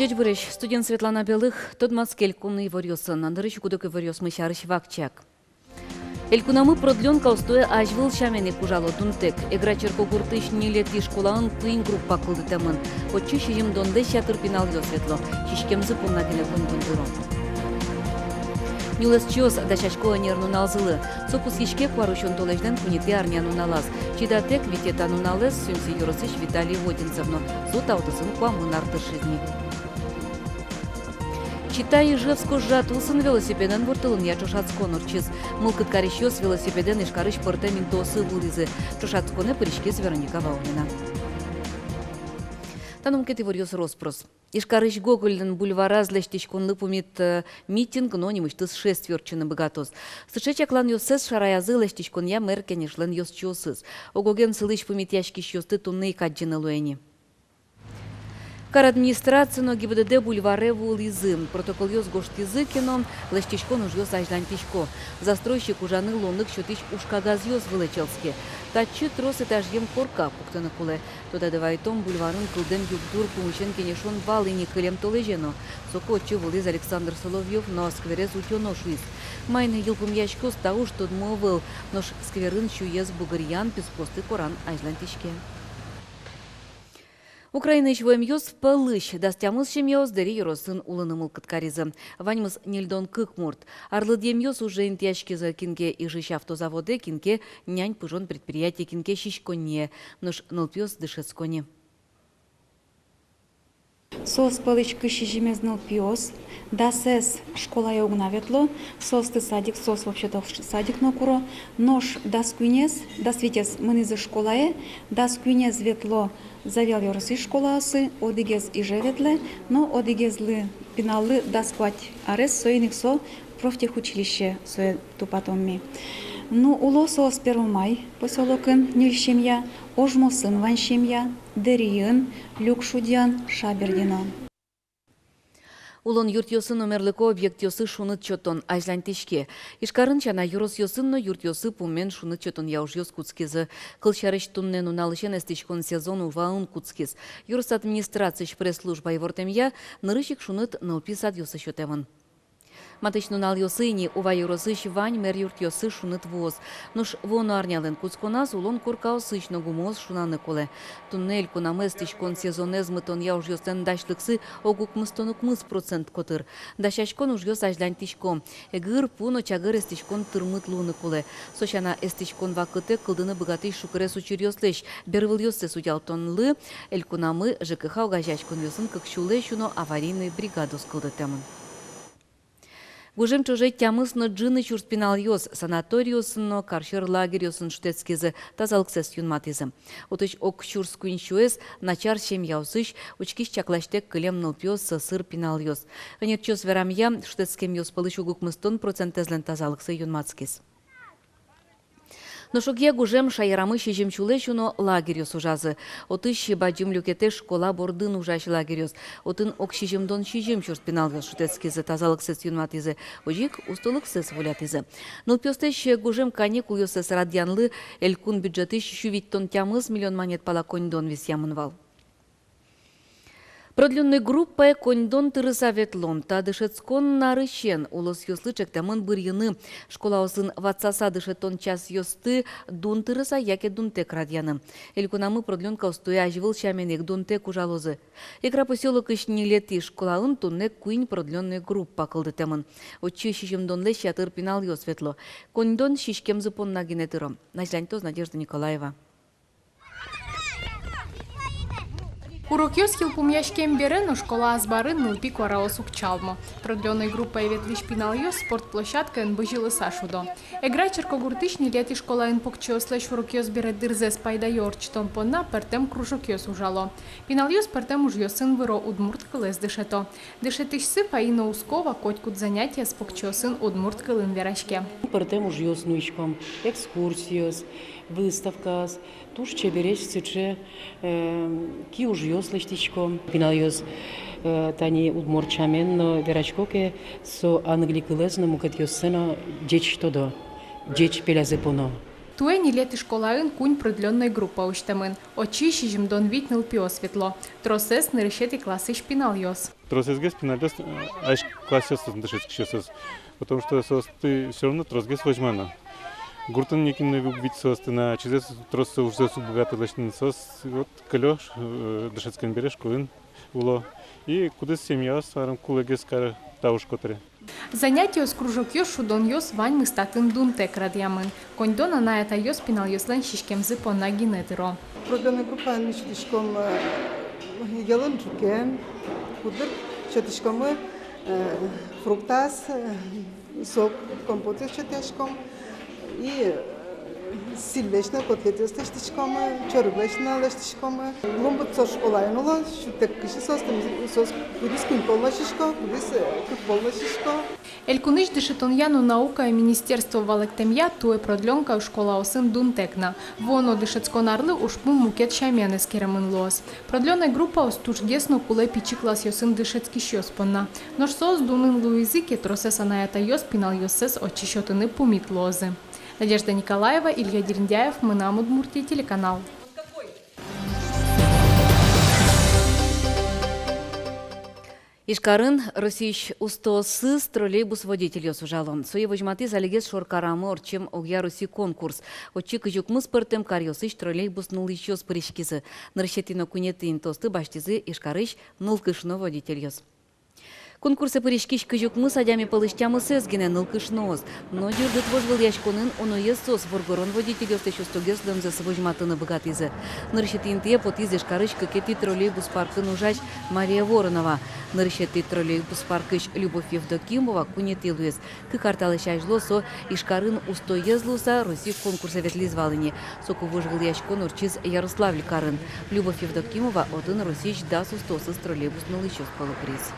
Судить выреш, студент Светлана Белых, тот маскель кумный варёсын, андырыш кудок варёс мышарыш вакчак. Элькунамы продленка устоя ажвыл шамене кужало дунтек. Игра черкогуртыш не лети школаын пыйн группа кылды темын. Отчы шижим донде шатыр пинал ё светло. Шишкемзы пуннагеле кундундыром. Нюлес чёс дашашко нерну налзылы. Сопус ешке кварушон толежден куните армяну налаз. Чидатек витетану налез сюмси юросыш Виталий Водинцевно. Зут аутосын куамын артышизни. Читай Ижевско жатылсын велосипеден бортылын я Чошацкон урчиз. Мылкыт карещёс велосипеден ишкарыш порте минтосы вылизы. Чошацконе пыришкес Вероника Ваунина. Танум кети варьёс роспрос. Ишкарыш Гогольден бульвара злештичконлы пумит митинг, но немыштыз шестверчыны богатос. Сышечак лан ёсес шараязы лештичкон я меркенешлен ёс чёсыз. Огоген сылыш пумит яшкиш ёсты тунны каджины луэни. Кар администрацияно ГИБДД бульваре вулизы. Протокол ёс гоштизыкино, лештичкон уж ёс ажлантишко. Застройщик ужаны лоннык шотич ушкагаз ёс вылечелске. Тачы трос этажем корка пуктаны куле. Тода давайтом бульварын кылден югдур пумышен кенешон валыни кылем толежено. Сокочы вулиз Александр Соловьев, но скверез утёно шуиз. Майны елпум яшкос тауш тот мовыл, нош скверын шуез бугырьян песposты коран ажлантишке. Украина ишвоем ёс пылыш, дастямыз шем ёс дери юросын улынымыл кыткаризы. Ваньмыз нельдон кыкмурт. Арлыдем ёс уже интяшкизы кинке ижиш автозаводе, кинке нянь пыжон предприятие, кинке шишконе, нож нылпёс дышецконе. Сос пылычкы шижимез нылпёс, да сес школа йогна ветло, состы садик, сос вообще-то садик но куро, нож да сквинез, да светес мынызы школае, да сквинез ветло завел йорсы школасы, одигез иже ветле, но одигезлы пиналлы да сквать арес соиник со профтехучилище сое тупатомми. Ну, уло сос 1 май поселокын нильшемья, ожмосын ваншемья, дериын, люкшудян, шабердино. Улон юрт ёсы номерлыко объект ёсы шуныт чотон ажлантишке. Ишкарын чана юрос ёсын, но юрт ёсы пумен шуныт чотон яуж ёс куцкизы. Кылчарыш туннен уналышен эстичкон сезону ваун куцкиз. Юрос администрация пресс-служба ивортемья нырышик шуныт нылписад ёсы шотевын. Матычну нал ёсыни ува юросыш вань мер юрт ёсы шуныт воз. Нуш воно арнялен куцконаз улон курка осычно гумоз шунаны коле. Туннель кунамес тишкон сезонез мытон яуж ёстен дашлыксы огук мыстонук мыс процент котыр. Дашачкон уж ёс ажлянь тишком. Эгыр пуно чагыр эстичкон тырмыт луны коле. Сочана эстичкон вакыты кылдыны богатый шукыре сучир ёслеш. Бервыл ёссы судялтонлы. Эль кунамы ЖКХ угажачкон ёсын кыкшуле шуно аварийный бригадус кылды темын. Гужем чужей тямысно джины чурспинал ёс, санаториусно, каршер лагерь ёсын штецкизы, тазалыксес юнматизы. Утыш ок чурскуин шуэс, начар шем яусыш, учкиш чаклаштек кылем нылпёс сыр пинал ёс. Анерчёс верамья, штецкем ёс пылыш угук мыстон процентезлен тазалыксы юнмацкиз. Но шуге гужем шайрамы шижим чулешуно лагерёс ужазы. Отыш баджим люкете школа бордын ужаш лагерёс. Отын ок шижимдон шижим чурспинал ёс шутецкизы тазалыксес юнматизы. Ожик устолыксес волятизы. Нылпёстеш гужем каникул ёсес радянлы элькун бюджетыш шувиттон тямыз миллион монет пала коньдон вис ямынвал. Продленной группой коньдон тырыса ветлон, та дышецкон нарыщен, улос ёслычек тамын бырьыны. Школа осын ватсаса дышетон час ёсты, дун тырыса яке дунтек радьяны. Элькунамы продленка устоя ажвыл шаменек дунтек ужалозы. Игра поселок иш не лети школаын туннек куинь продленной группа кылды тамын. Отчы шишимдон лещ ятыр пинал ёс ветло. Коньдон шишкемзы понна генетыром. Назляньтоз Надежда Николаева. Урок ёс хилпум яшкем берен, школа азбарын нылпи квараос укчалмо. Продленной группой ветлиш пинал ёс спортплощадка НБЖ Сашудо. Игра черкогуртыш не лети школа НПКЧОС леш урок ёс берет дырзес пайда ёрчтон понна пертем кружок ёс ужало. Пинал ёс пертем уж ёсын выро удмурт кылес дышето. Дышетышсы фаина ускова котькут занятия с покчосын удмурт кылын верашке. Пертем уж ёс нуичком экскурсиос, выставка, туш чебереч сыче ки уж ёс лештичком. Пинал ёс тани удмурчамен верачкоке со англикылезно мукат ёсено деч тодо, деч пелязепоно. Туэни лети школаын кунь продленной группа уштамын. Очи шижимдон витнил пио светло. Тросес на решете классы шпинал йос. Тросезгес пинальдес аж классес дышит, потому что ты все равно тросгес возьмана. Гуртан неким не выбить состы на через трос уже богатый лачный сос, вот колеш дышецкан берешь куин уло и куда семья сарам кулегес кара таушкотре. Занятие с кружок йос шудон йос вань мы статын дун тек радиамын. Коньдона на это йос пинал йос лен шишкем зипо на гинетеро. Продленная группа ничтишком ялын чукен, кудыр чатишкомы фруктас, сок компоты чатишком и сильвешна котлеты стишком, чорглешна лештишком. Ломбат сош олайнула, шутек киши сос кудис кунполна шишко, кудис кунполна шишко. Элькуныш дышитон яну наука и министерство валектемья туе продленка у школа осын дунтекна. Воно дышецконарлы ушпум мукет шаймены скерамын лос. Продленная группа остуш гесно куле пичи класс йосын дышецки щоспонна. Нож сос дунын луизики тросеса на это йос пинал йосес очищотыны пумит лозы. Надежда Николаева, Илья Дерендяев, мы на Удмуртии, телеканал. Ишкарын Росич устосыз троллейбус водитель осужалон. Сое вожматы залегес шоркарамы орчем огя Руси конкурс. Очи кыжукмыз пыртем карьосыч троллейбус нул еще с паришкизы. Нарщетино кунеты интосты баштизы Ишкарыч нул кышно водитель йос. Конкурсы паришкиш кыжукмы садями палыштямы сезгине нул кышноз. Но дюрдыт вожгыл яшконын оно есос воргорон водитель йос еще стогес лемзес вожматыны богатызы. Нарщетинте потиз Ишкарыч кекети троллейбус паркын ужач Мария Воронова. Нарщети троллейбус паркыш Любовь Евдокимова кунети луез. Кыкарталы шайжлосо Ишкарын устоезлуса Руси конкурса ветлизвалыни. Соку вожгыл яшкон урчиз Ярославль Карын. Любовь Евдокимова один Русич дас устосыз троллейбус нул еще с полуприз.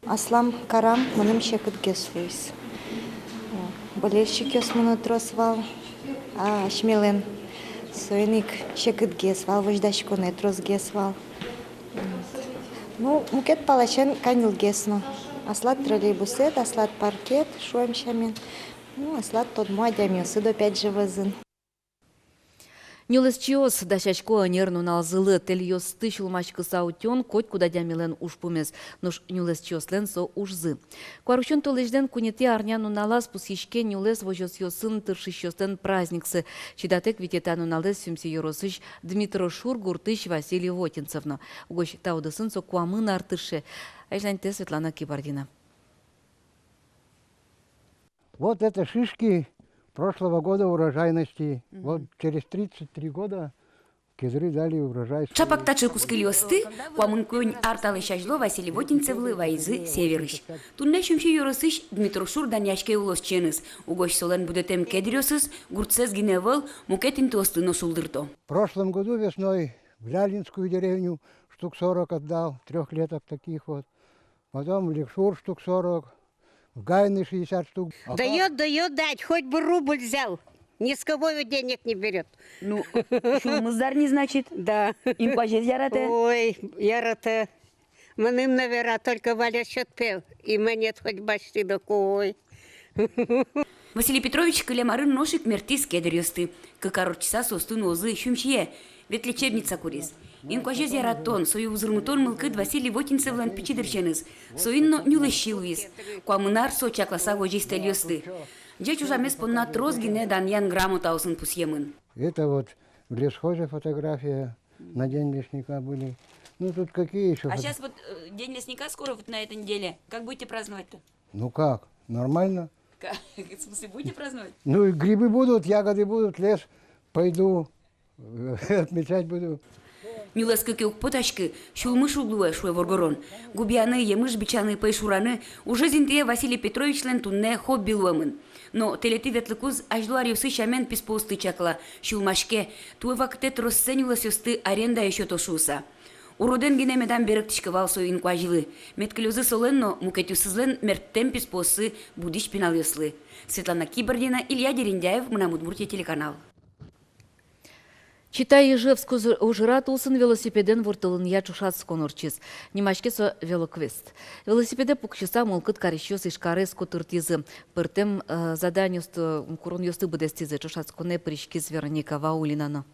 Аслам Карам мыным шекытке суйс. Болельщик ёс мыны тросвал, а шмелен сойник шекытке свал, вождашконе тросге свал. Ну, мукет палачен канил гесно. Аслат троллейбусет, аслат паркет, шуем шамен. Ну, аслат тот муадями, сыдо пять живозын. Нюлесчиос дашачко нерну налзылы тельёс тыщулмачкы саутён коть куда дямилен ушпумес, нуш нюлесчиослен со ушзы. Куарущен толежден кунете арняну налаз пусишке нюлес вожосьосын тыршищостен праздниксы. Чидатек витетану налез сюмси yorosыш Дмитро Шур гуртыш Василий Вотинцевна. Угощ таудысын со куамын артыше. Айжланте Светлана Кибардина. Вот это шишки прошлого года урожайности. Вот через 33 года кизры дали урожай. Чапактачы кускылёсты, куамынкуень арталы шажло Василий Вотинцевлы вайзы северыш. Тунне шумши yorosыш Дмитро Шур даняшке улос ченыз. Угощ солен будетем кедрёсыз, гурцез гиневал, мукетин тосты носулдырто. В прошлом году весной в Лялинскую деревню штук 40 отдал, трехлеток таких вот. Потом в Ликшур штук 40. В Гайны 60 штук. Дает дать, хоть бы рубль взял. Ни с кого денег не берет. Ну, шумыздар не значит? Да. Им пожез ярате? Ой, ярате. Мыным, наверное, только Валя счет пел. И монет хоть бачти такой. Василий Петрович кылемарын ношик мертис кедерёсты. Кыкарочса состын озы шумшие. Вет лечебница курис. Ин кожез яратон, сою узырмутон мылкыд Василий Вотинцевлан пичидырченыз. Соинно нюлещи луис. Куамынар со чакласа вожи стельёсты. Джеч ужамес понна трозгине даньян грамота усын пусьемын. Это вот в лесхозе фотография на День лесника были. Ну тут какие еще? А сейчас вот День лесника скоро вот на этой неделе. Как будете праздновать-то? Ну как, нормально. В смысле, будете праздновать? Ну и грибы будут, ягоды будут, лес пойду, отмечать буду. Нюлес кыкеук поташкы, шулмыш углуэ шуэ воргорон. Губьяны, емыш бичаны, пайшураны, уже зинтие Василий Петрович лен тунне хобби луэмын. Но телети ветлыкуз ажлуар ёсы шамен писполсты чакла, шулмашке, туэ вактет россенюлес ёсты аренда еще тошуса. Уроден генемедан берек тишкывал соин куажилы. Меткелюзы соленно, мукетюсызлен мерттем писполсы будиш пинал ёслы. Светлана Кибардина, Илья Дерендяев, мы на Удмуртия телеканал. Читай Ижевск ужрат усын велосипеден вуртылын я чушат конурчиз. Немашке со велоквест. Велосипеде пукчиса молкыт карищос ишкары скутыртизы. Пыртем заданиост курон йосты быдестизы чушат коне пришкиз Вероника Ваулинано.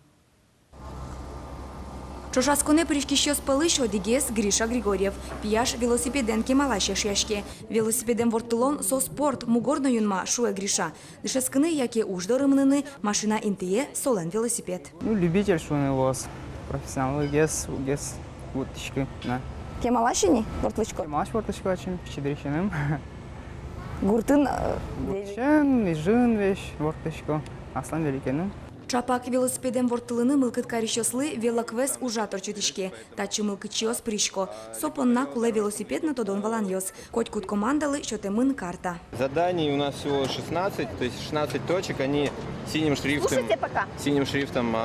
Чошасконе пришкищос пылышо дигес Гриша Григорьев. Пияш велосипеден кемалаше шяшке. Велосипеден вортылон со спорт мугорно юнма шуе Гриша. Дышескыны яке уждорымныны машина интие солен велосипед. Ну, любитель шуны волос. Профессионал гес вуртышкы. Кемалашини вортлычко? Кемалаш вуртышкы очень щедрещенным. Гуртын... Вуртышен, ижын вещь вуртышко. Аслан великенным. Чапак велосипеден вортылыны мылкыт карищослы велоквест ужатор чутишке. Тачы мылкычиос пришко. Сопонна куле велосипедны тодон валаньос. Котькут командалы счетемын карта. Заданий у нас всего 16, то есть 16 точек, они синим шрифтом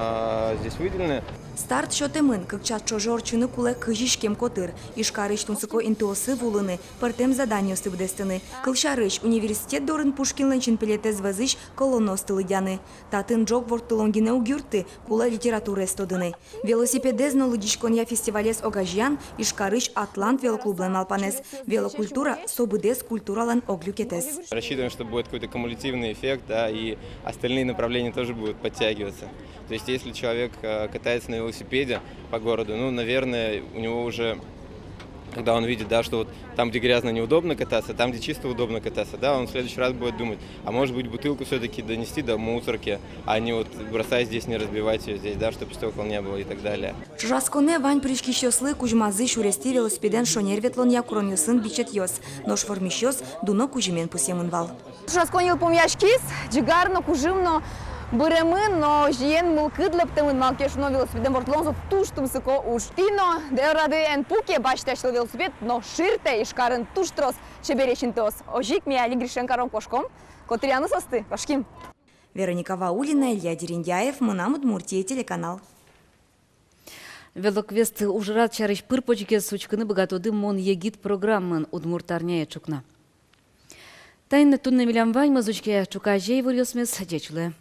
здесь выделены. Старт счетемын, кыкчат чожорчыны куле кыжишкем котыр. Ишкарыш тунсыко интуосы вулыны, пыртем заданиосы бдестыны. Кылшарыш университет дорын Пушкинлен чинпелетез вазыш колоносты лыдяны. Татын джок вортылонгине угюрты, куле литература эстодыны. Велосипедезно лыдишконья фестивалес огажьян, Ишкарыш Атлант велоклублен алпанес. Велокультура собыдес культуралан оглюкетес. Рассчитываем, что будет какой-то кумулятивный эффект, да, и остальные направления тоже будут подтягиваться. То есть, если человек катается на велосипеде по городу, ну, наверное, у него уже, когда он видит, да, что вот там, где грязно, неудобно кататься, там, где чисто, удобно кататься, да, он в следующий раз будет думать, а может быть, бутылку все-таки донести до мусорки, а не вот бросать здесь, не разбивать ее здесь, да, чтобы стекол не было и так далее. Чужасконе вань пришкищослы кужмазы шурести велосипеден шонерветлон якурон юсын бичет йос, нош формищос дуно кужимен пусемын вал. Чужасконе помяшкис, джигарно кужимно, Быремын, но жиен мылкыдлыптымын малкешно велосипеден бортлонзо туштумсыко уж. Тино, дерады эн пуке бачтешлы велосипед, но ширте ишкарын туштрос чеберечинтос. Ожик мияли Гришенкаром кошком, котряны состы, кошким. Вероника Ваулина, Илья Дерендяев, Мынам Удмуртия, телеканал. Велоквест ужрат чарыш пырпочке сучкыны богатоды мон егит программын Удмуртарняя чукна. Тайны тунны милям вань мазучке чука жей вырьосмес дечулы.